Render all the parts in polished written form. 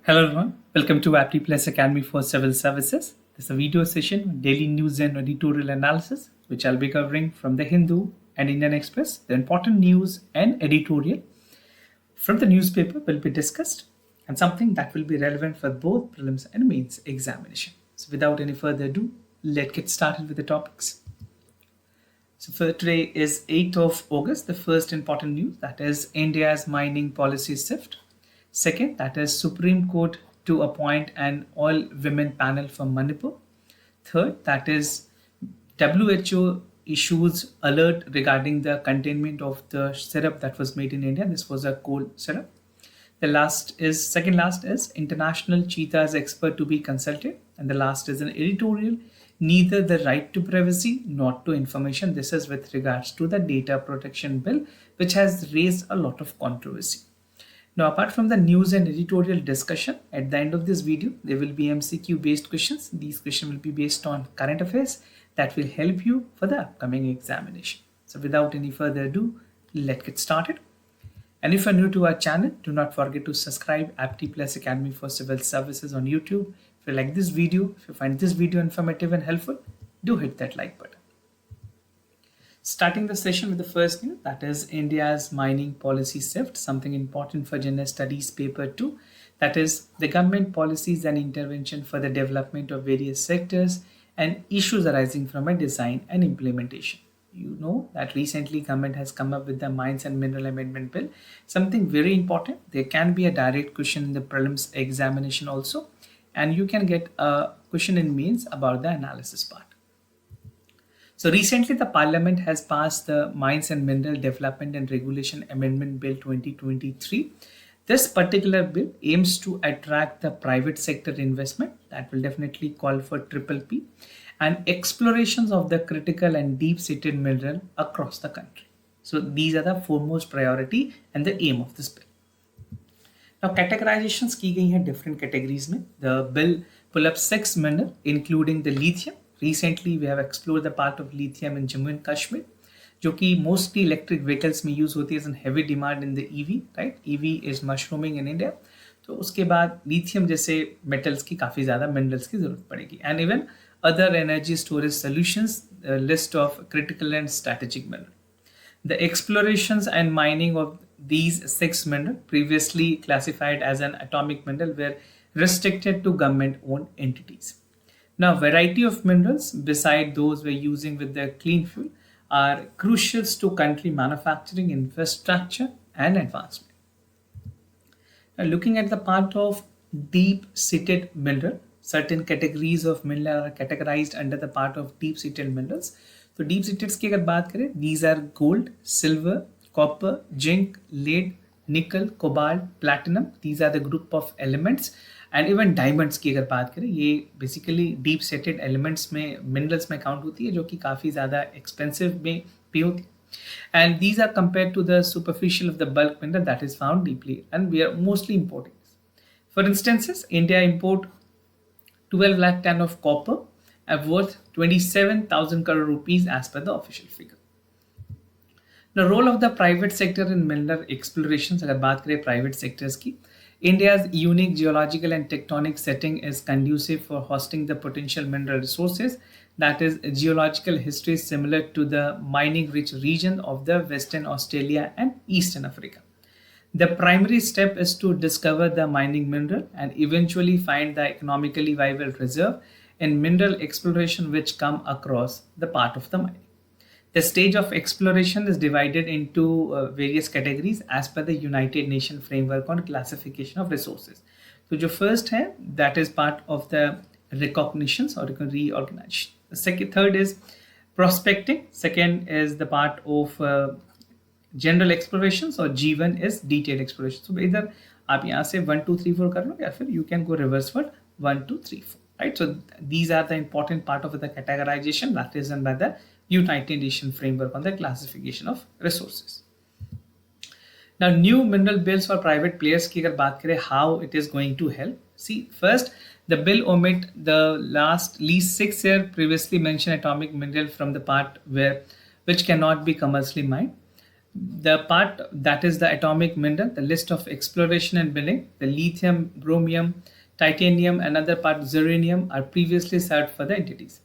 Hello everyone, welcome to Apti Plus Academy for Civil Services. This is a video session on daily news and editorial analysis, which I'll be covering from the Hindu and Indian Express. The important news and editorial from the newspaper will be discussed, and something that will be relevant for both prelims and mains examination. So without any further ado, let's get started with the topics. So for today is 8th of August, the first important news, that is India's mining policy shift. Second, that is Supreme Court to appoint an all-women panel for Manipur. Third, that is WHO issues alert regarding the containment of the syrup that was made in India. This was a cold syrup. Second last is International Cheetah Expert to be consulted. And the last is an editorial, neither the right to privacy nor to information. This is with regards to the data protection bill, which has raised a lot of controversy. Now, apart from the news and editorial discussion, at the end of this video, there will be MCQ based questions. These questions will be based on current affairs that will help you for the upcoming examination. So without any further ado, let's get started. And if you're new to our channel, do not forget to subscribe Apti Plus Academy for Civil Services on YouTube. If you like this video, if you find this video informative and helpful, do hit that like button. Starting the session with the first news, that is India's mining policy shift, something important for General Studies paper 2. That is the government policies and intervention for the development of various sectors and issues arising from a design and implementation. You know that recently government has come up with the Mines and Mineral Amendment Bill, something very important. There can be a direct question in the prelims examination also, and you can get a question in mains about the analysis part. So recently the Parliament has passed the Mines and Mineral Development and Regulation Amendment Bill 2023. This particular bill aims to attract the private sector investment that will definitely call for triple P and explorations of the critical and deep-seated mineral across the country. So these are the foremost priority and the aim of this bill. Now categorizations की गई हैं different categories में. The bill pull up 6 mineral including the lithium. Recently, we have explored the part of lithium in Jammu and Kashmir, जो कि mostly electric vehicles में use होती है as in heavy demand in the EV, right? EV is mushrooming in India. तो उसके बाद lithium जैसे metals की काफ़ी ज़्यादा minerals की ज़रूरत पड़ेगी. And even other energy storage solutions, a list of critical and strategic mineral. The explorations and mining of these 6 minerals, previously classified as an atomic mineral, were restricted to government-owned entities. Now, variety of minerals beside those we're using with the clean fuel are crucial to country manufacturing infrastructure and advancement. Now, looking at the part of deep-seated mineral, certain categories of mineral are categorized under the part of deep-seated minerals. So, deep-seated की अगर बात करें, these are gold, silver, copper, zinc, lead, nickel, cobalt, platinum. These are the group of elements. And even diamonds की अगर बात करें, ये basically deep settled elements में मिनरल्स में काउंट होती है, जो कि काफ़ी ज़्यादा एक्सपेंसिव में भी होती है. And these are compare to the superficial of the bulk mineral that is found deeply and we are mostly importing. For instances, India import 12 lakh ton of copper at worth 27,000 crore rupees as per the official figure. The role of the private sector in mineral explorations, अगर बात करें private sectors की, India's unique geological and tectonic setting is conducive for hosting the potential mineral resources. That is, geological history is similar to the mining-rich region of the Western Australia and Eastern Africa. The primary step is to discover the mining mineral and eventually find the economically viable reserve in mineral exploration which come across the part of the mining. The stage of exploration is divided into various categories as per the United Nations framework on classification of resources. So, जो first है, that is part of the recognitions or reorganization. The third is prospecting. Second is the part of general explorations, or G1 is detailed exploration. So, either आप यहाँ से 1, 2, 3, 4 कर लो, या फिर you can go reverse for 1, 2, 3, 4. Right? So, these are the important part of the categorization that is done by the United Nations framework on the classification of resources. Now, new mineral bills for private players की अगर बात करें, how it is going to help. See, first, the bill omit the least 6 year previously mentioned atomic mineral from the part which cannot be commercially mined. The part that is the atomic mineral, the list of exploration and billing, the lithium, bromium, titanium, and other part zirconium are previously served for the entities.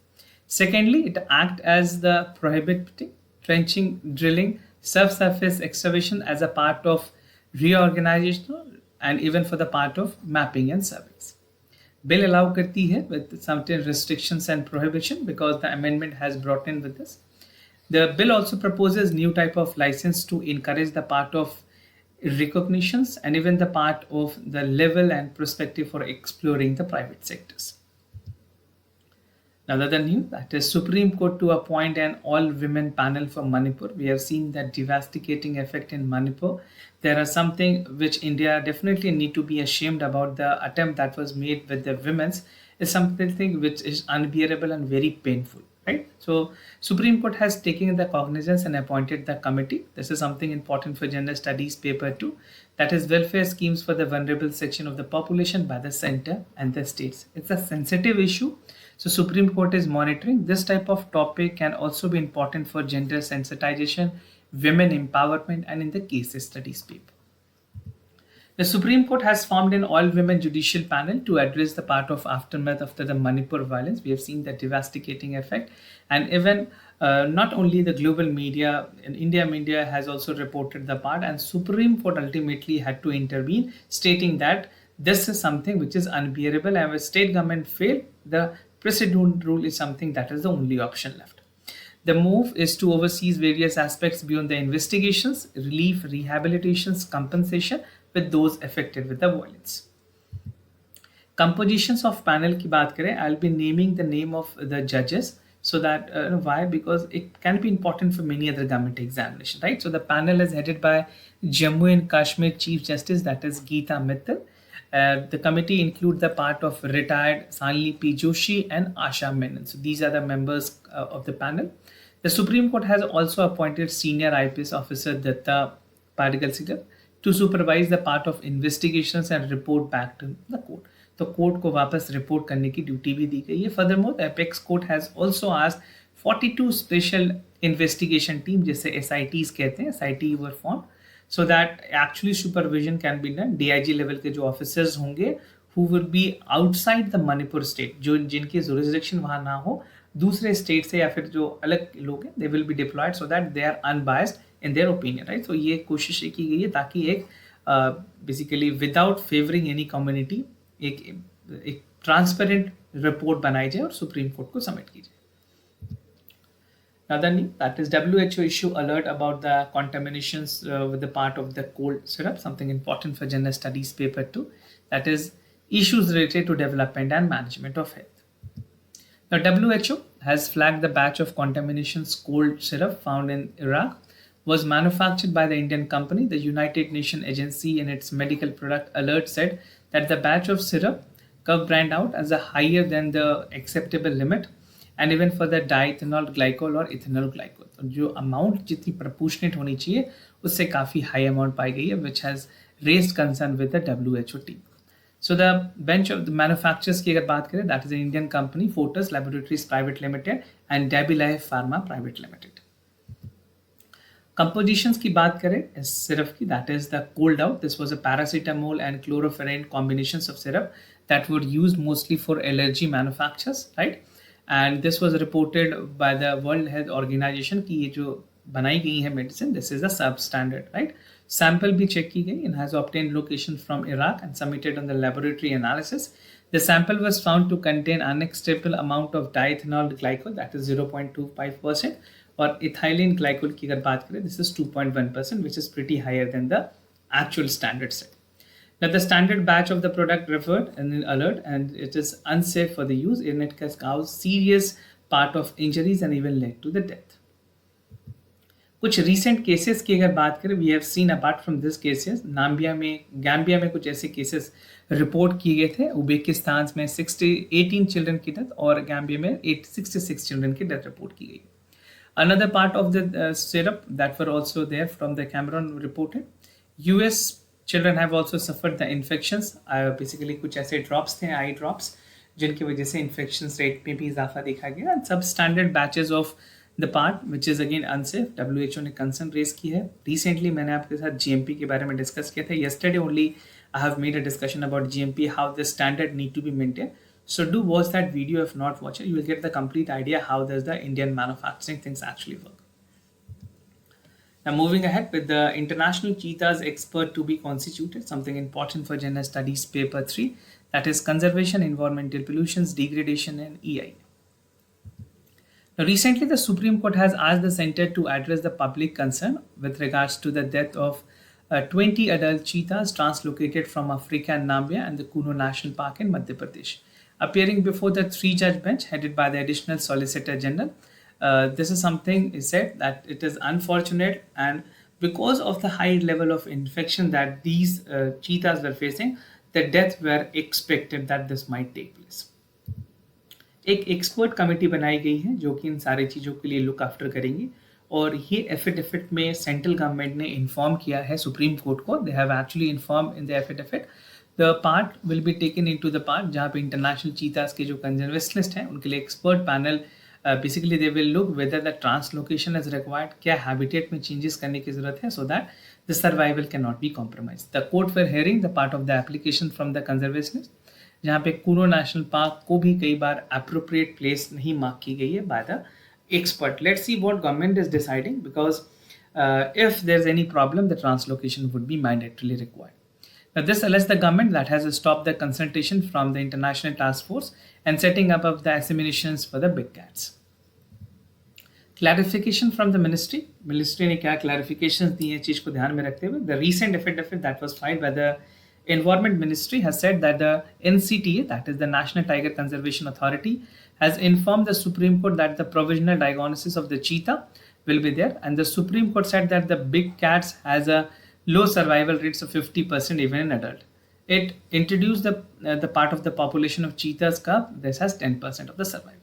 Secondly, it acts as the prohibiting trenching, drilling, subsurface excavation as a part of reorganization and even for the part of mapping and surveys. Bill allow करती है with certain restrictions and prohibition because the amendment has brought in with this. The bill also proposes new type of license to encourage the part of recognitions and even the part of the level and perspective for exploring the private sectors. Now, the other news, that is Supreme Court to appoint an all-women panel for Manipur. We have seen that devastating effect in Manipur. There are something which India definitely need to be ashamed about. The attempt that was made with the women's is something which is unbearable and very painful. Right? So Supreme Court has taken the cognizance and appointed the committee. This is something important for Gender Studies paper 2. That is welfare schemes for the vulnerable section of the population by the center and the states. It's a sensitive issue. So Supreme Court is monitoring. This type of topic can also be important for gender sensitization, women empowerment, and in the case studies paper. The Supreme Court has formed an all-women judicial panel to address the part of aftermath after the Manipur violence. We have seen the devastating effect, and even not only the global media, in India media has also reported the part, and Supreme Court ultimately had to intervene, stating that this is something which is unbearable, and if state government failed, the precedent rule is something that is the only option left. The move is to oversee various aspects beyond the investigations, relief, rehabilitations, compensation with those affected with the violence. Compositions of panel की बात करें, I'll be naming the name of the judges so that why? Because it can be important for many other government examinations, right? So the panel is headed by Jammu and Kashmir Chief Justice, that is Geeta Mittal. The committee include the part of retired Sanli P. Joshi and Asha Menon. So these are the members of the panel. The Supreme Court has also appointed senior IPS officer Datta Padigal to supervise the part of investigations and report back to the court. तो court को वापस report करने की duty भी दी गई है. Furthermore, the apex court has also asked 42 special investigation team, जिसे SITs कहते हैं, SIT were formed so that actually supervision can be done. DIG level के जो officers होंगे who will be outside the Manipur state, जो जिनकी jurisdiction वहाँ ना हो, दूसरे स्टेट से या फिर जो अलग लोग हैं, they will be deployed so that they are unbiased in their opinion, right? So ये कोशिश की गई है ताकि एक basically without favoring any community एक ट्रांसपेरेंट रिपोर्ट बनाई जाए और सुप्रीम कोर्ट को सबमिट की जाए. Another news, that is WHO issue alert about the contaminations with the part of the cold syrup, something important for general studies paper 2, that is issues related to development and management of health. Now WHO has flagged the batch of contaminations cold syrup found in Iraq was manufactured by the Indian company. The United Nations agency in its medical product alert said that the batch of syrup curve brand out as a higher than the acceptable limit and even for the diethanol glycol or ethanol glycol. तो जो amount जितनी proportionate होनी चाहिए उससे काफ़ी high amount पाई गई है, which has raised concern with the WHO team. So the bench of the manufacturers की अगर बात करें, that is an Indian company, Fortis Laboratories Private Limited and Dailynewsanalysis Pharma Private Limited. Compositions की बात करें syrup की, that is the cold out. This was a paracetamol and chlorophene combinations of syrup that were used mostly for allergy manufacturers, right? And this was reported by the World Health Organization कि ये जो बनाई गई है medicine, this is a substandard, right? Sample भी check की गई and has obtained location from Iraq and submitted on the laboratory analysis. The sample was found to contain unacceptable amount of diethanol glycol, that is 0.25%. और ethylene glycol की अगर बात करें, this is 2.1%, which is pretty higher than the actual standard set. Now the standard batch of the product referred in an alert and it is unsafe for the use and it has caused serious part of injuries and even led to the death. कुछ recent cases की अगर बात करें, we have seen apart from these cases, Gambia में कुछ ऐसे cases report किए गए थे. उज्बेकिस्तान में 18 children की death और गैम्बिया में 66 children की death report की गई. Another part of the syrup that were also there from the Cameroon reported. US children have also suffered the infections. Basically कुछ ऐसे drops थे, eye drops, जिनकी वजह से infections rate में भी इजाफा देखा गया. And substandard batches of the part which is again unsafe, WHO ने कंसर्न रेज की है. रिसेंटली मैंने आपके साथ GMP के बारे में डिस्कस किया था. Yesterday only I have made a discussion about GMP, how the standard need to be maintain. So do watch that video. If not watch it, you will get the complete idea how does the Indian manufacturing things actually work. Now moving ahead with the International Cheetah Expert to be constituted, something important for General Studies paper 3, that is conservation, environmental pollutions, degradation and EI. Now recently the Supreme Court has asked the center to address the public concern with regards to the death of 20 adult cheetahs translocated from Africa and Namibia and the Kuno National Park in Madhya Pradesh. Appearing before the 3-judge bench headed by the Additional Solicitor General, this is something is said that it is unfortunate, and because of the high level of infection that these cheetahs were facing, the death were expected that this might take place. एक expert committee बनाई गई है जो कि इन सारी चीज़ों के लिए लुक आफ्टर करेंगी, और ये एफिडेविट में सेंट्रल गवर्नमेंट ने इन्फॉर्म किया है सुप्रीम कोर्ट को. They have actually inform in the affidavit. The part will be taken into the part जहाँ पे इंटरनेशनल चीतास के जो कंजर्वेशनिस्ट हैं उनके लिए expert panel basically they will look whether the translocation is required, क्या हैबिटेट में चेंजेस करने की जरूरत है so that the survival can not be compromise. The court for hearing the part of the application from the conservationist, जहाँ पे कुनो national park को भी कई बार अप्रोप्रिएट प्लेस नहीं मार्क की गई है by the expert. Let's see what government is deciding, because if there is any problem, the translocation would be mandatorily required. Now, this allows the government that has stopped the consultation from the international task force and setting up of the assimilation for the big cats. Clarification from the ministry. Ministry ने क्या clarifications दी है चीज को ध्यान में रखते हुए. The recent affidavit that was filed by the Environment Ministry has said that the NCTA, that is the National Tiger Conservation Authority, has informed the Supreme Court that the provisional diagnosis of the cheetah will be there, and the Supreme Court said that the big cats has a low survival rates of 50% even in adult. It introduced the part of the population of cheetahs cup. This has 10% of the survival.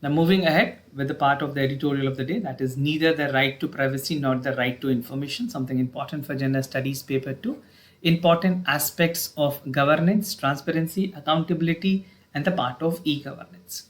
Now moving ahead with the part of the editorial of the day, that is neither the right to privacy nor the right to information, something important for General Studies paper 2. Important aspects of governance, transparency, accountability and the part of e-governance.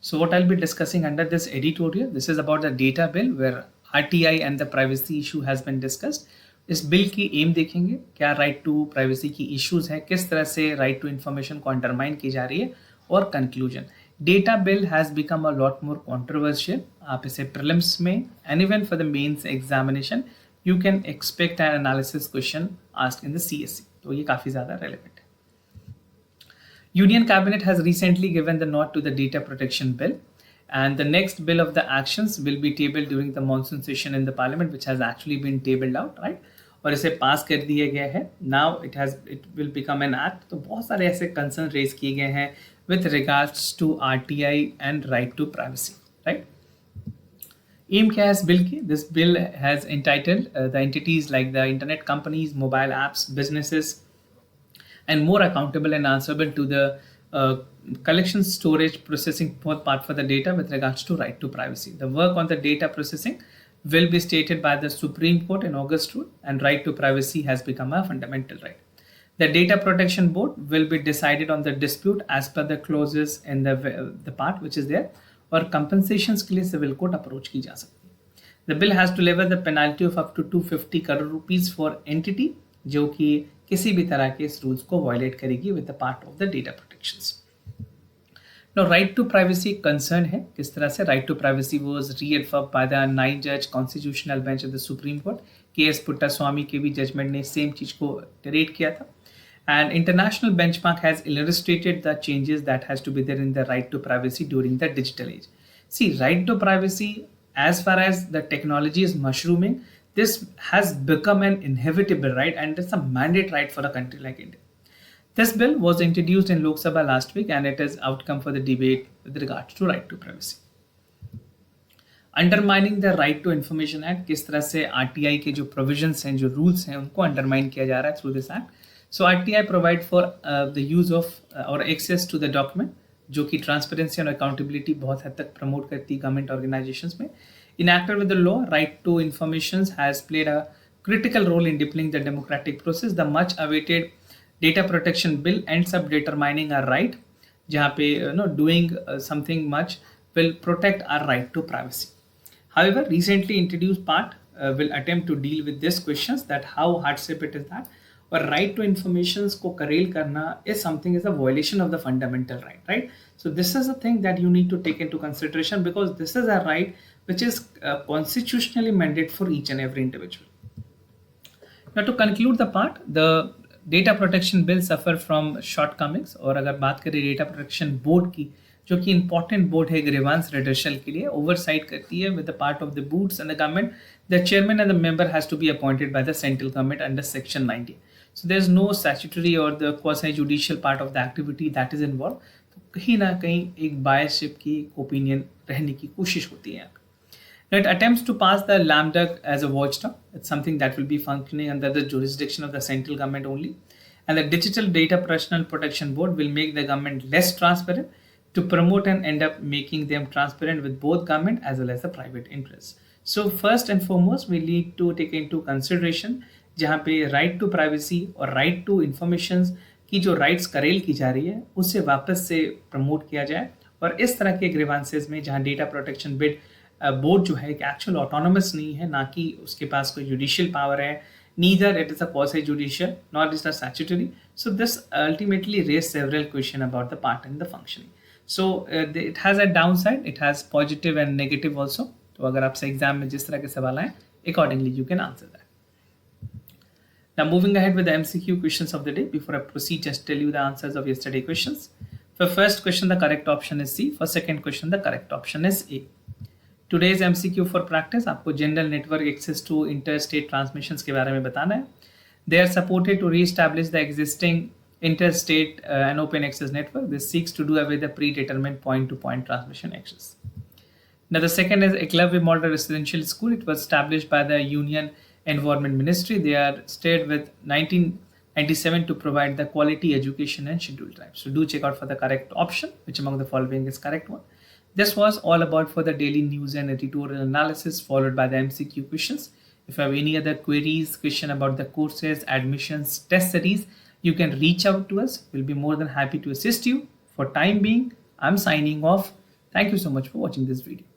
So what I'll be discussing under this editorial, this is about the data bill where RTI and the privacy issue has been discussed. इस bill की aim देखेंगे, क्या right to privacy की issues है, किस तरह से right to information को अंडरमाइन की जा रही है, और conclusion. Data bill has become a lot more controversial. आप इसे प्रीलिम्स में and even for the mains examination you can expect an analysis question asked in the CSE, तो ये काफ़ी ज़्यादा रेलेवेंट है. Union Cabinet has recently given the nod to the data protection bill, and the next bill of the actions will be tabled during the monsoon session in the parliament, which has actually been tabled out, right? और इसे पास कर दिया गया है. Now it will become an act. तो बहुत सारे ऐसे कंसर्न रेज किए गए हैं with regards to RTI and right to privacy, right? Aim क्या है इस बिल की? This bill has entitled the entities like the internet companies, mobile apps, businesses, and more accountable and answerable to the collection, storage, processing part for the data with regards to right to privacy. The work on the data processing will be stated by the Supreme Court in August rule, and right to privacy has become a fundamental right. The Data Protection Board will be decided on the dispute as per the clauses in the part which is there, और compensations के लिए civil court approach की जा सकती है. The bill has to level the penalty of up to 250 crore rupees for entity जो कि किसी भी तरह के इस रूल्स को वायलेट करेगी with the part of the data protections. Now, right to privacy concern है, किस तरह से right to privacy was reaffirmed by the 9-judge constitutional bench of the Supreme Court. K.S. Puttaswamy के भी जजमेंट ने same चीज को रेट किया था. And international benchmark has illustrated the changes that has to be there in the right to privacy during the digital age. See, right to privacy, as far as the technology is mushrooming, this has become an inevitable right, and it's a mandate right for a country like India. This bill was introduced in Lok Sabha last week, and it is outcome for the debate with regards to right to privacy. Undermining the Right to Information Act, किस तरह से RTI के जो provisions हैं, जो rules हैं, उनको undermine किया जा रहा है through this act. So RTI provide for the use of or access to the document, जो कि transparency और accountability बहुत हद तक promote करती है government organizations में. Enacted with the law, right to information has played a critical role in deepening the democratic process. The much awaited data protection bill ends up determining a right, जहाँ पे doing something much will protect our right to privacy. However, recently introduced part will attempt to deal with these questions, that how hardship it is that or right to information को curtail करना is something is a violation of the fundamental right, right? So this is a thing that you need to take into consideration, because this is a right which is constitutionally mandated for each and every individual. Now to conclude the part, the data protection bill suffer from shortcomings, और अगर बात करें data protection board की, जो कि important board है grievance redressal के लिए, ओवरसाइट करती है with the part of the boards and the government, the chairman and the member has to be appointed by the central government under section 19. So there is no statutory or the quasi-judicial part of the activity that is involved. तो कहीं ना कहीं एक biasship की opinion रहने की कोशिश होती है यहाँ पे. Now it attempts to pass the lambda as a watchdog. It's something that will be functioning under the jurisdiction of the central government only. And the Digital Data Personal Protection Board will make the government less transparent to promote and end up making them transparent with both government as well as the private interests. So first and foremost, we need to take into consideration जहाँ पे right to privacy और right to information की जो rights करेल की जा रही है उसे वापस से प्रमोट किया जाए, और इस तरह के ग्रीवांसेस में जहाँ डेटा प्रोटेक्शन बिड बोर्ड जो है एक एक्चुअल ऑटोनोमस नहीं है, ना कि उसके पास कोई जुडिशियल पावर है, neither it is a quasi judicial not is the statutory. So this ultimately raise several question about the part and the functioning. So it has a down side, it has positive and negative also. तो अगर आपसे exam में जिस तरह के सवाल आए accordingly you can answer that. Now moving ahead with the MCQ questions of the day. Before I proceed, just tell you the answers of yesterday questions. For first question, the correct option is C. For second question, the correct option is A. Today's MCQ for practice, आपको general network access to interstate transmissions के बारे में बताना है. They are supported to re-establish the existing interstate and open access network. This seeks to do away with the predetermined point-to-point transmission access. Now the second is Acclaim Model Residential School. It was established by the Union Environment Ministry. They are started with 1997 to provide the quality education and scheduled time. So do check out for the correct option, which among the following is correct one. This was all about for the daily news and editorial analysis, followed by the MCQ questions. If you have any other queries, question about the courses, admissions, test series, you can reach out to us. We'll be more than happy to assist you. For time being, I'm signing off. Thank you so much for watching this video.